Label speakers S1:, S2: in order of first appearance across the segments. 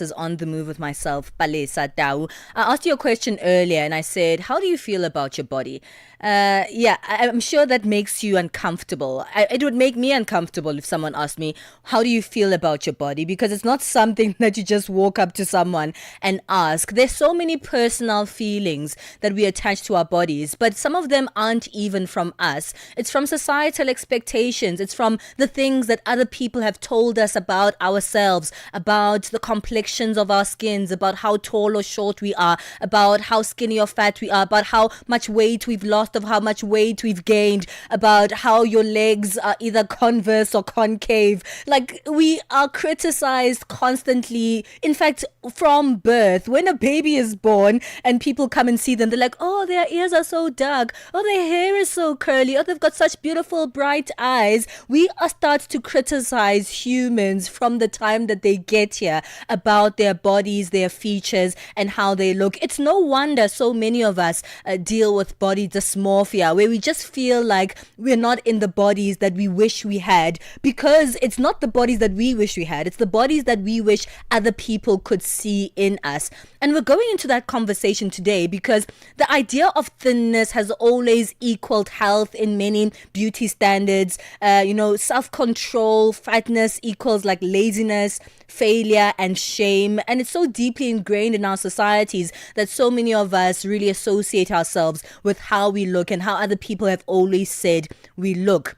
S1: is On the Move with myself, Palesa Tau. I asked you a question earlier and I said, how do you feel about your body? I'm sure that makes you uncomfortable. It would make me uncomfortable if someone asked me, how do you feel about your body? Because it's not something that you just walk up to someone and ask. There's so many personal feelings that we attach to our bodies, but some of them aren't even from us. It's from societal expectations. It's from the things that other people have told us about ourselves, about the complexions of our skins, about how tall or short we are, about how skinny or fat we are, about how much weight we've lost, of how much weight we've gained, about how your legs are either converse or concave. Like, we are criticized constantly. In fact, from birth, when a baby is born and people come and see them, they're like, oh, their ears are so dark, oh, their hair is so curly, oh, they've got such beautiful bright eyes. We are start to criticize humans from the time that they get here about their bodies, their features, and how they look. It's no wonder so many of us deal with body dysmorphia, where we just feel like we're not in the bodies that we wish we had, because it's not the bodies that we wish we had, it's the bodies that we wish other people could see in us. And we're going into that conversation today because the idea of thinness has always equaled health in many beauty standards. Self-control, fatness equals like laziness, failure, and shame. And it's so deeply ingrained in our societies that so many of us really associate ourselves with how we look and how other people have always said we look.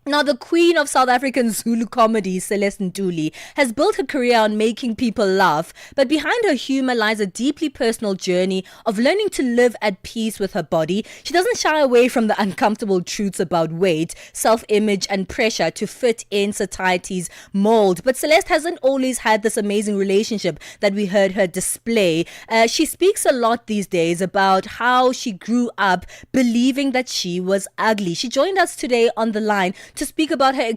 S1: Now, the queen of South African Zulu comedy, Celeste Ntuli, has built her career on making people laugh, but behind her humor lies a deeply personal journey of learning to live at peace with her body. She doesn't shy away from the uncomfortable truths about weight, self-image, and pressure to fit in society's mold. But Celeste hasn't always had this amazing relationship that we heard her display. She speaks a lot these days about how she grew up believing that she was ugly. She joined us today on the line to speak about her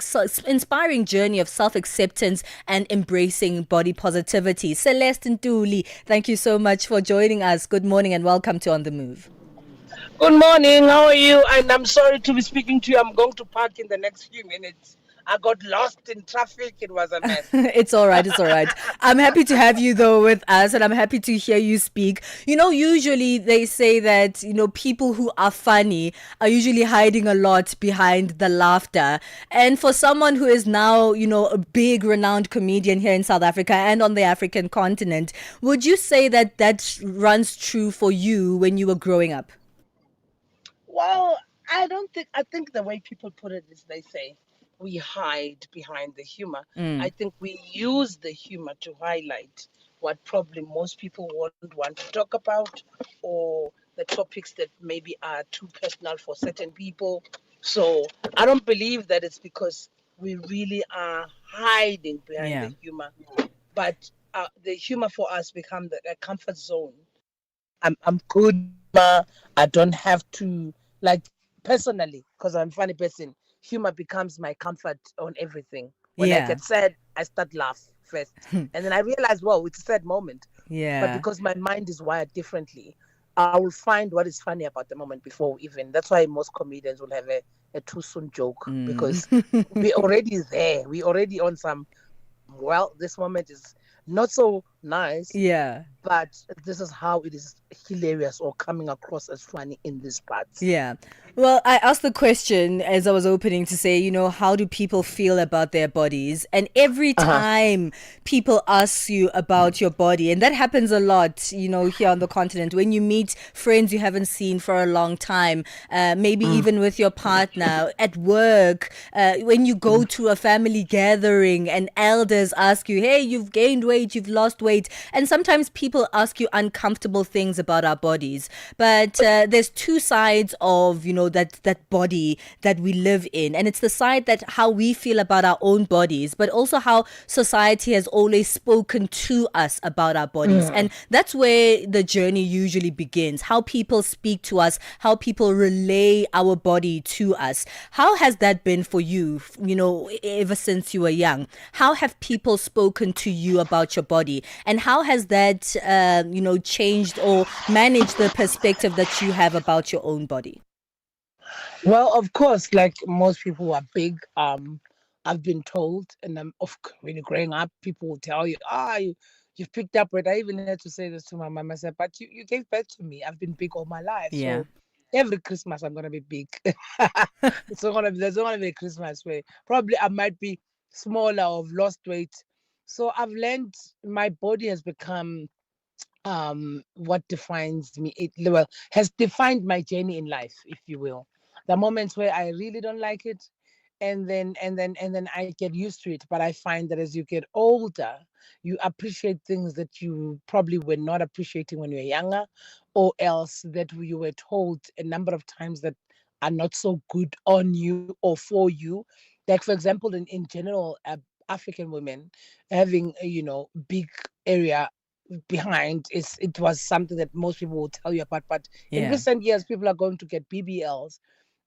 S1: inspiring journey of self-acceptance and embracing body positivity. Celeste Ntuli, thank you so much for joining us. Good morning and welcome to On the Move.
S2: Good morning, how are you? And I'm sorry to be speaking to you. I'm going to park in the next few minutes. I got lost in traffic. It was a mess.
S1: It's all right. It's all right. I'm happy to have you, though, with us, and I'm happy to hear you speak. Usually they say that, people who are funny are usually hiding a lot behind the laughter. And for someone who is now, a big, renowned comedian here in South Africa and on the African continent, would you say that that runs true for you when you were growing up?
S2: Well, I think the way people put it is they say we hide behind the humor. I think we use the humor to highlight what probably most people won't want to talk about, or the topics that maybe are too personal for certain people. So I don't believe that it's because we really are hiding behind the humor, but the humor for us become a comfort zone. I'm good. I don't have to, like, personally, because I'm a funny person. Humor becomes my comfort on everything. When I get sad, I start laugh first, and then I realize, well, it's a sad moment. But because my mind is wired differently, I will find what is funny about the moment before even. That's why most comedians will have a too soon joke, because we're already there. We're already on some. Well, this moment is not so nice. But this is how it is hilarious or coming across as funny in this part.
S1: Yeah. Well, I asked the question as I was opening to say, how do people feel about their bodies? And every time people ask you about your body, and that happens a lot, here on the continent, when you meet friends you haven't seen for a long time, maybe even with your partner, at work, when you go to a family gathering and elders ask you, hey, you've gained weight, you've lost weight. And sometimes people ask you uncomfortable things about our bodies. But there's two sides of, that body that we live in. And it's the side that how we feel about our own bodies, but also how society has always spoken to us about our bodies. And that's where the journey usually begins. How people speak to us, how people relay our body to us. How has that been for you, ever since you were young? How have people spoken to you about your body? And how has that, changed or managed the perspective that you have about your own body?
S2: Well, of course, like most people who are big, I've been told, and when you're growing up, people will tell you, you've picked up weight. I even had to say this to my mom. I said, but you gave birth to me. I've been big all my life.
S1: Yeah.
S2: So every Christmas I'm gonna be big. There's not gonna be a Christmas way. Probably I might be smaller or have lost weight. So I've learned my body has become what defines me. It well has defined my journey in life, if you will. The moments where I really don't like it, and then I get used to it. But I find that as you get older, you appreciate things that you probably were not appreciating when you were younger, or else that you were told a number of times that are not so good on you or for you. Like for example, in general, African women having big area behind is it was something that most people will tell you about. But in
S1: Yeah.
S2: recent years, people are going to get BBLs,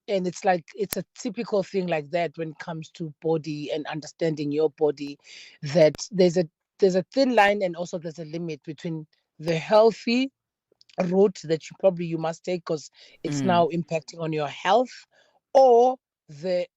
S2: and it's like it's a typical thing like that when it comes to body and understanding your body, that there's a thin line, and also there's a limit between the healthy route that you must take because it's
S1: Mm.
S2: now impacting on your health, or the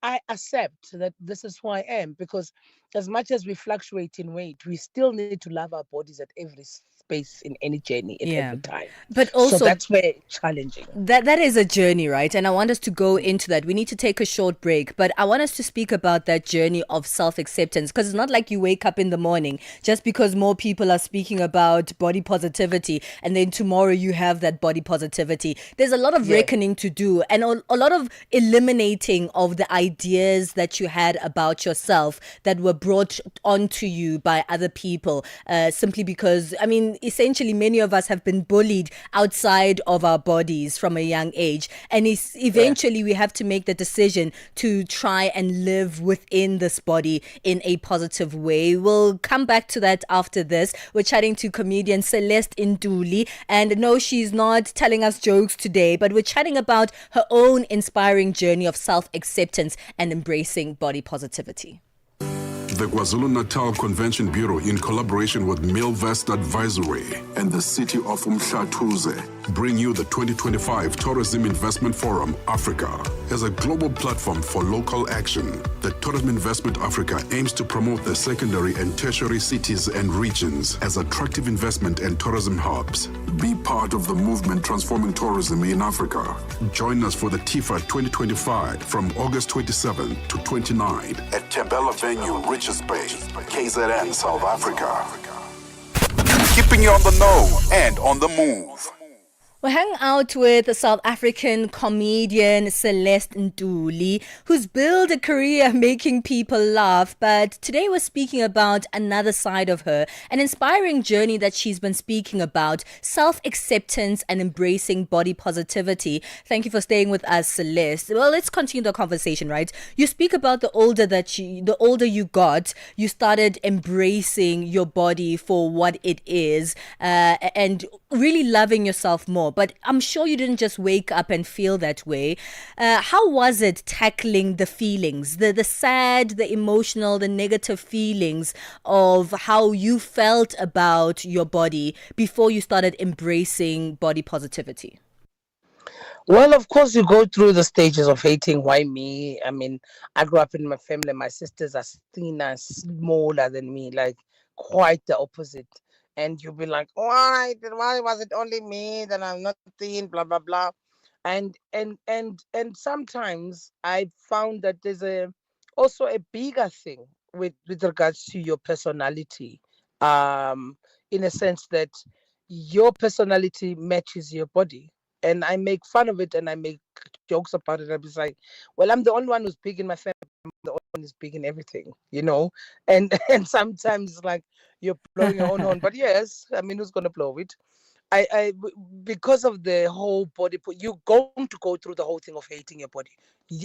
S2: I accept that this is who I am, because as much as we fluctuate in weight, we still need to love our bodies at every space in any journey at
S1: Yeah.
S2: every time.
S1: But
S2: So
S1: also,
S2: that's where it's challenging.
S1: that is a journey, right? And I want us to go into that. We need to take a short break, but I want us to speak about that journey of self-acceptance, because it's not like you wake up in the morning just because more people are speaking about body positivity and then tomorrow you have that body positivity. There's a lot of
S2: Yeah.
S1: reckoning to do, and a lot of eliminating of the ideas that you had about yourself that were brought onto you by other people, simply because, I mean, essentially many of us have been bullied outside of our bodies from a young age, and
S2: Yeah.
S1: eventually we have to make the decision to try and live within this body in a positive way. We'll come back to that after this. We're chatting to comedian Celeste Ntuli, and no, she's not telling us jokes today, but we're chatting about her own inspiring journey of self-acceptance and embracing body positivity.
S3: The KwaZulu-Natal Convention Bureau, in collaboration with Millvest Advisory and the city of Umhlathuze, bring you the 2025 Tourism Investment Forum Africa. As a global platform for local action, the Tourism Investment Africa aims to promote the secondary and tertiary cities and regions as attractive investment and tourism hubs. Be part of the movement transforming tourism in Africa. Join us for the TIFA 2025 from August 27 to 29 at Tembela Venue, Richards Bay, KZN, South Africa. Keeping you on the know and on the move.
S1: We're hanging out with a South African comedian, Celeste Ntuli, who's built a career making people laugh. But today we're speaking about another side of her, an inspiring journey that she's been speaking about, self-acceptance and embracing body positivity. Thank you for staying with us, Celeste. Well, let's continue the conversation, right? You speak about the older you got, you started embracing your body for what it is, and really loving yourself more. But I'm sure you didn't just wake up and feel that way. How was it tackling the feelings, the sad, the emotional, the negative feelings of how you felt about your body before you started embracing body positivity?
S2: Well, of course, you go through the stages of hating. Why me? I mean, I grew up in my family. My sisters are thinner, smaller than me, like quite the opposite. And you'll be like, why? Why was it only me? Then I'm not thin, blah blah blah. And sometimes I found that there's also a bigger thing with regards to your personality. Um, in a sense that your personality matches your body, and I make fun of it and I make jokes about it. I'll be like, well, I'm the only one who's big in my family. I'm the only one who's big in everything, you know? And and sometimes it's like you're blowing your own horn. But yes, I mean, who's gonna blow it? Because of the whole body, you're going to go through the whole thing of hating your body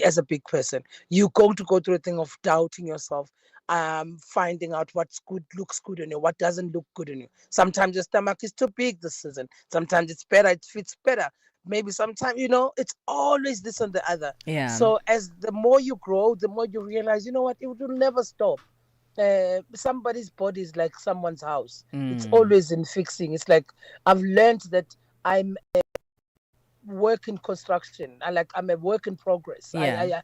S2: as a big person. You're going to go through a thing of doubting yourself, finding out what's good, looks good on you, what doesn't look good on you. Sometimes your stomach is too big this season. Sometimes it's better, it fits better. Maybe sometimes, it's always this and the other.
S1: Yeah.
S2: So as the more you grow, the more you realize, you know what, it will never stop. Somebody's body is like someone's house. It's always in fixing. It's like I've learned that I'm a work in construction. I'm a work in progress.
S1: Yeah.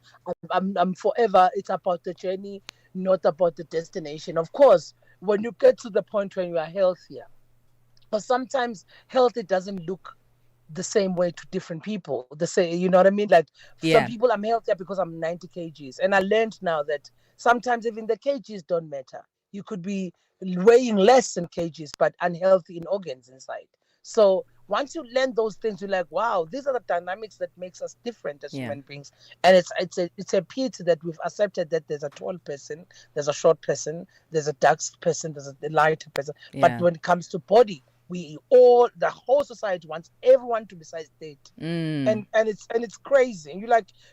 S2: I'm forever. It's about the journey, not about the destination. Of course, when you get to the point when you are healthier, but sometimes healthy doesn't look the same way to different people. The same, you know what I mean? Like some
S1: Yeah.
S2: people, I'm healthier because I'm 90 kgs, and I learned now that sometimes even the kgs don't matter. You could be weighing less in kgs, but unhealthy in organs inside. So once you learn those things, you're like, wow, these are the dynamics that makes us different as
S1: Yeah.
S2: human beings. And it's a pity that we've accepted that there's a tall person, there's a short person, there's a dark person, there's a lighter person. But
S1: Yeah.
S2: when it comes to body, we all, the whole society wants everyone to be size 30. And it's crazy. And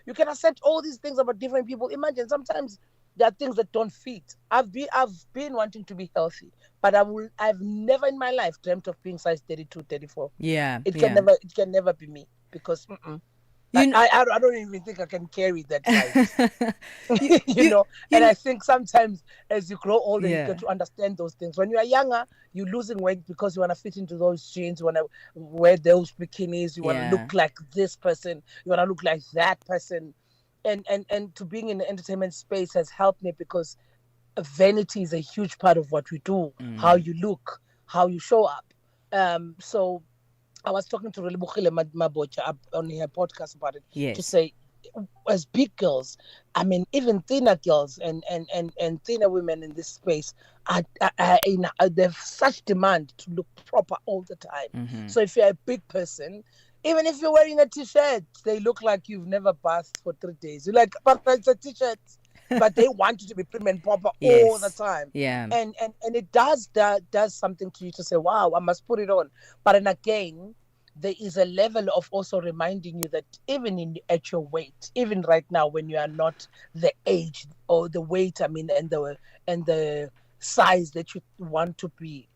S2: you can accept all these things about different people. Imagine sometimes there are things that don't fit. I've been wanting to be healthy, but I've never in my life dreamt of being size 32, 34.
S1: Yeah.
S2: It can
S1: Yeah.
S2: never be me, because
S1: You know,
S2: I don't even think I can carry that size.
S1: you,
S2: you
S1: you,
S2: know
S1: you
S2: and
S1: know,
S2: I think sometimes as you grow older, you
S1: yeah.
S2: get to understand those things. When you are younger, you're losing weight because you want to fit into those jeans, you want to wear those bikinis, you want to
S1: Yeah.
S2: look like this person, you want to look like that person. And to being in the entertainment space has helped me, because vanity is a huge part of what we do. How you look, how you show up. So I was talking to Relebogile Mabocha on her podcast about it, to
S1: Yes.
S2: say, as big girls, I mean, even thinner girls and thinner women in this space they have such demand to look proper all the time. So if you're a big person, even if you're wearing a t-shirt, they look like you've never bathed for 3 days. You're like, but it's a t-shirt. But they want you to be prim and proper all the
S1: Yes.
S2: time.
S1: Yeah.
S2: And it does something to you to say, wow, I must put it on. But then again, there is a level of also reminding you that even at your weight, even right now, when you are not the age or the weight, I mean, and the size that you want to be,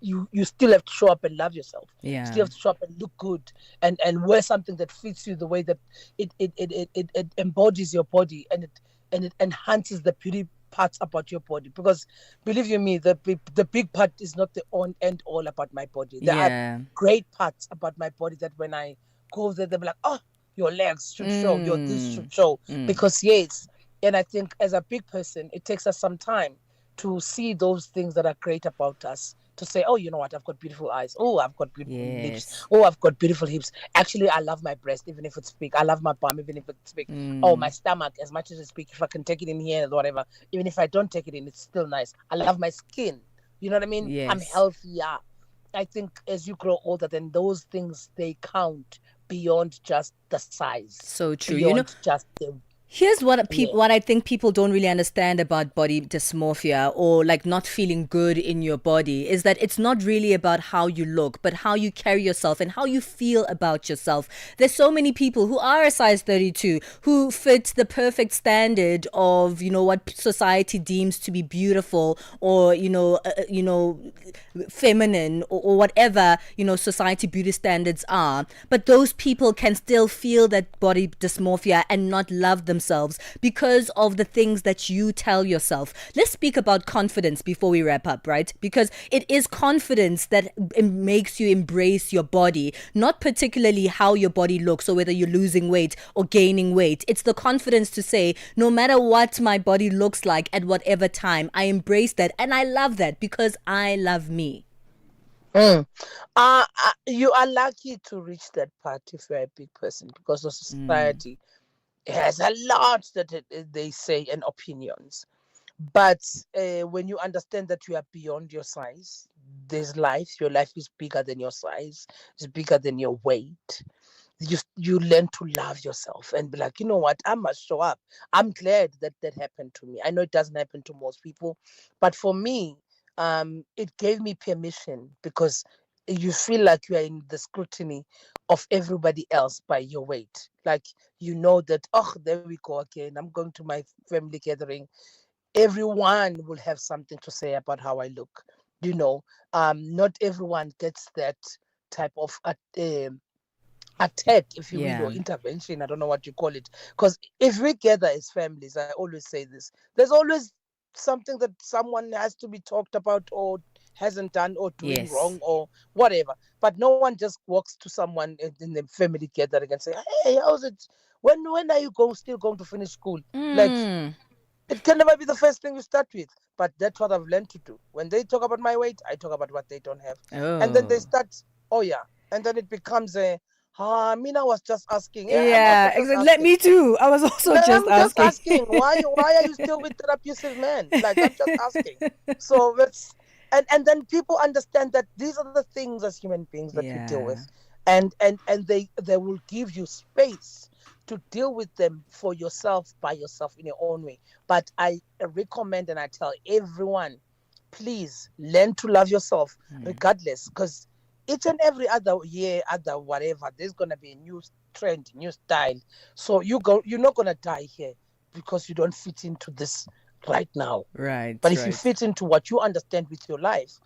S2: you still have to show up and love yourself.
S1: Yeah.
S2: Still have to show up and look good, and wear something that fits you the way that it embodies your body, and it enhances the beauty parts about your body. Because believe you me, the big part is not the end all about my body. There are
S1: Yeah.
S2: great parts about my body that when I go there, they'll be like, oh, your legs should show, your this should show. Because yes, and I think as a big person, it takes us some time to see those things that are great about us, to say, oh, you know what, I've got beautiful eyes, oh, I've got beautiful lips,
S1: Yes.
S2: oh, I've got beautiful hips. Actually, I love my breast even if it's big. I love my bum even if it's big. Oh, my stomach, as much as it's big, if I can take it in here or whatever, even if I don't take it in, it's still nice. I love my skin, you know what I mean? I'm
S1: Yes.
S2: healthier. I think as you grow older, then those things, they count beyond just the size,
S1: So true.
S2: beyond just the
S1: Here's what
S2: yeah.
S1: what I think people don't really understand about body dysmorphia, or like not feeling good in your body, is that it's not really about how you look, but how you carry yourself and how you feel about yourself. There's so many people who are a size 32 who fit the perfect standard of, what society deems to be beautiful, or, feminine, or whatever, society beauty standards are. But those people can still feel that body dysmorphia and not love themselves because of the things that you tell yourself. Let's speak about confidence before we wrap up, right? Because it is confidence that makes you embrace your body, not particularly how your body looks or whether you're losing weight or gaining weight. It's the confidence to say, no matter what my body looks like at whatever time, I embrace that and I love that because I love me.
S2: You are lucky to reach that part if you're a big person, because the society has a lot that they say and opinions. But when you understand that you are beyond your size, there's life. Your life is bigger than your size. It's bigger than your weight. You learn to love yourself and be like, you know what, I must show up. I'm glad that that happened to me. I know it doesn't happen to most people, but for me, it gave me permission, because you feel like you are in the scrutiny of everybody else by your weight. Like, you know that, oh, there we go again. I'm going to my family gathering. Everyone will have something to say about how I look. Not everyone gets that type of attack, if you will,
S1: Yeah.
S2: or intervention. I don't know what you call it. Because if we gather as families, I always say this, there's always something that someone has to be talked about, or hasn't done, or doing
S1: Yes.
S2: wrong, or whatever. But no one just walks to someone in the family gathering and say, hey, how's it? When are you still going to finish school? Like, It can never be the first thing you start with, but that's what I've learned to do. When they talk about my weight, I talk about what they don't have. And then they
S1: Oh.
S2: start, oh yeah. And then it becomes Mina was just asking. Yeah, I'm also
S1: Yeah,
S2: just
S1: exactly. Let
S2: asking.
S1: me too. I was also
S2: Then
S1: just
S2: I'm just
S1: asking.
S2: asking, why are you still with that abusive man? Like, I'm just asking. So let's, and then people understand that these are the things as human beings that we deal with.
S1: Yeah.
S2: And they will give you space to deal with them for yourself, by yourself, in your own way. But I recommend and I tell everyone, please learn to love yourself regardless, because each and every other year, other whatever, there's gonna be a new trend, new style. So you're not gonna die here because you don't fit into this right now.
S1: Right,
S2: But if you
S1: right.
S2: fit into what you understand with your life,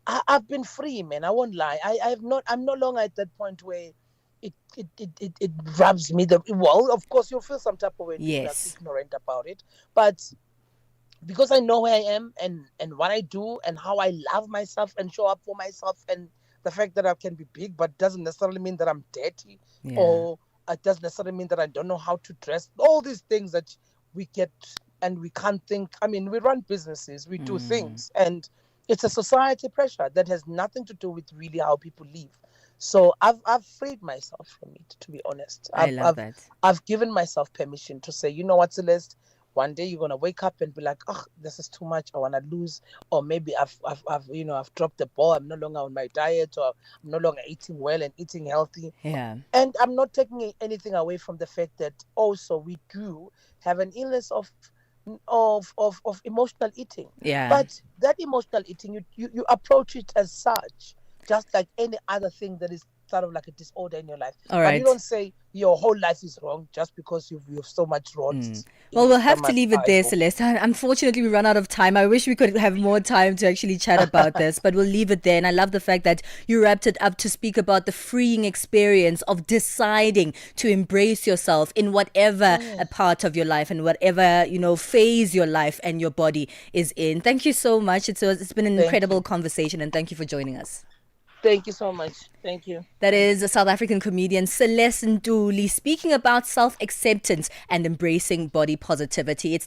S2: I've been free, man. I won't lie. I'm no longer at that point where it rubs me well, of course you'll feel some type of way, people are
S1: Yes.
S2: ignorant about it. But because I know where I am and what I do and how I love myself and show up for myself, and the fact that I can be big but doesn't necessarily mean that I'm dirty,
S1: Yeah.
S2: or it doesn't necessarily mean that I don't know how to dress. All these things that we get and we can't think. I mean, we run businesses, we do things, and it's a society pressure that has nothing to do with really how people live. So I've freed myself from it, to be honest.
S1: I love that.
S2: I've given myself permission to say, you know what, Celeste, one day you're gonna wake up and be like, oh, this is too much. I wanna lose, or maybe I've dropped the ball. I'm no longer on my diet, or I'm no longer eating well and eating healthy.
S1: Yeah.
S2: And I'm not taking anything away from the fact that also we do have an illness of emotional eating.
S1: Yeah.
S2: But that emotional eating, you approach it as such, just like any other thing that is sort of like a disorder in your life.
S1: All
S2: But
S1: right.
S2: you don't say your whole life is wrong just because you've so much rods.
S1: Well, we'll have to leave it there, Celeste. Unfortunately, we run out of time. I wish we could have more time to actually chat about this, but we'll leave it there. And I love the fact that you wrapped it up to speak about the freeing experience of deciding to embrace yourself in whatever a part of your life and whatever, phase your life and your body is in. Thank you so much. It's been an incredible conversation, and thank you for joining us.
S2: Thank you so much. Thank you.
S1: That is a South African comedian, Celeste Ntuli, speaking about self-acceptance and embracing body positivity. It's